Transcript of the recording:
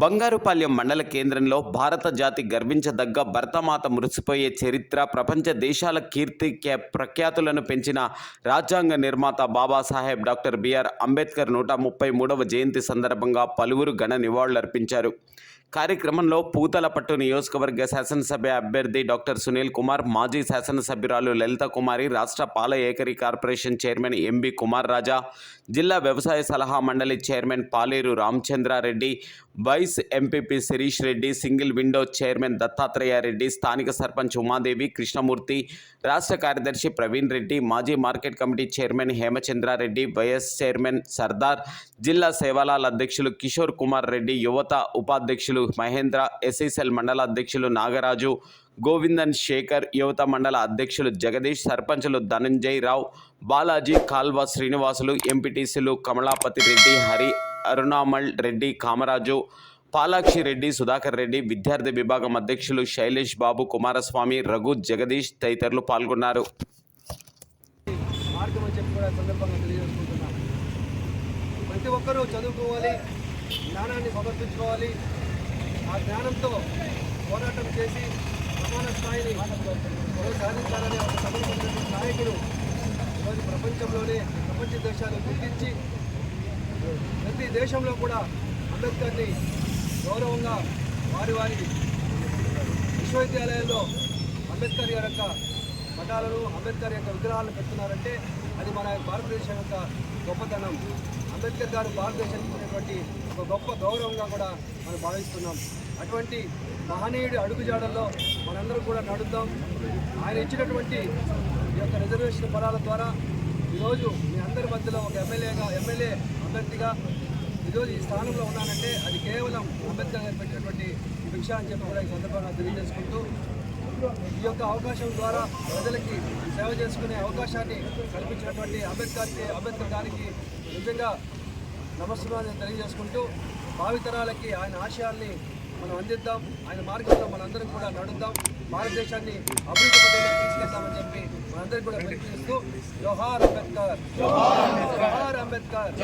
బంగారుపాలెం మండల కేంద్రంలో భారత జాతి గర్వించదగ్గ భరతమాత మురిసిపోయే చరిత్ర, ప్రపంచ దేశాల కీర్తి ప్రఖ్యాతులను పెంచిన రాజ్యాంగ నిర్మాత బాబాసాహెబ్ డాక్టర్ బిఆర్ అంబేద్కర్ 133వ జయంతి సందర్భంగా పలువురు ఘన నివాళులర్పించారు. కార్యక్రమంలో పూతలపట్టు నియోజకవర్గ శాసనసభ అభ్యర్థి డాక్టర్ సునీల్ కుమార్, మాజీ శాసనసభ్యురాలు లలిత కుమారి, రాష్ట్ర పాల ఏకరీ corporation chairman MB Kumar Raja, జిల్లా వ్యవసాయ సలహా మండలి chairman Paleru Ramachandra Reddy, vice MPP Sirish Reddy, single window chairman Dattatreya Reddy, స్థానిక సర్పంచ్ ఉమాదేవి, కృష్ణమూర్తి, రాష్ట్ర కార్యదర్శి ప్రవీణ్ రెడ్డి, మాజీ market committee chairman Hemachandra Reddy, vice chairman Sardar, జిల్లా సేవాలాల్ అధ్యక్షులు కిషోర్ కుమార్ రెడ్డి, యువత ఉపాధ్యక్షులు మహేంద్ర, ఎస్ఈసెల్ మండల అధ్యక్షులు నాగరాజు, గోవిందన్ శేఖర్, యువత మండల అధ్యక్షులు జగదీష్, సర్పంచులు ధనంజయ్ రావు, బాలాజీ, కాల్వ శ్రీనివాసులు, ఎంపీటీసీలు కమలాపతి రెడ్డి, హరి, అరుణామల్ రెడ్డి, కామరాజు, పాలాక్షి రెడ్డి, సుధాకర్ రెడ్డి, విద్యార్థి విభాగం అధ్యక్షులు శైలేష్ బాబు, కుమారస్వామి, రఘు, జగదీష్ తదితరులు పాల్గొన్నారు. ప్రతి ఒక్కరూ చదువుకోవాలి, జ్ఞానాన్ని సమర్పించుకోవాలి. ఆ జ్ఞానంతో పోరాటం చేసి సమాన స్థాయిని సాధించాలని ఒక సమర్పించిన నాయకుడు ఈరోజు ప్రపంచంలోనే ప్రపంచ దేశాలు గుర్తించి ప్రతి దేశంలో కూడా అంబేద్కర్ని గౌరవంగా వారి విశ్వవిద్యాలయాల్లో అంబేద్కర్ యొక్క పటాలను, అంబేద్కర్ యొక్క విగ్రహాలను పెడుతున్నారంటే అది మన భారతదేశం యొక్క గొప్పతనం. అంబేద్కర్ గారు భారతదేశానికి ఉన్నటువంటి ఒక గొప్ప గౌరవంగా కూడా మనం భావిస్తున్నాం. అటువంటి మహనీయుడి అడుగుజాడల్లో మనందరం కూడా నడుద్దాం. ఆయన ఇచ్చినటువంటి ఈ యొక్క రిజర్వేషన్ పదాల ద్వారా ఈరోజు మీ అందరి మధ్యలో ఒక ఎమ్మెల్యే అభ్యర్థిగా ఈరోజు ఈ స్థానంలో ఉన్నానంటే అది కేవలం అంబేద్కర్ గారు పెట్టినటువంటి ఈ విషయాన్ని చెప్పి కూడా ఈ సందర్భంగా తెలియజేసుకుంటూ ఈ యొక్క అవకాశం ద్వారా ప్రజలకి సేవ చేసుకునే అవకాశాన్ని కల్పించినటువంటి అంబేద్కర్ గారికి నిజంగా నమస్కారాన్ని తెలియజేసుకుంటూ భావితరాలకి ఆయన ఆశయాల్ని మనం అందిద్దాం. ఆయన మార్గంలో మనందరం కూడా నడుద్దాం. భారతదేశాన్ని అభివృద్ధి పథకంలో తీసుకెళ్తామని చెప్పి మనందరికీ కూడా పిలుపునిస్తూ జోహార్ అంబేద్కర్, జోహార్ అంబేద్కర్.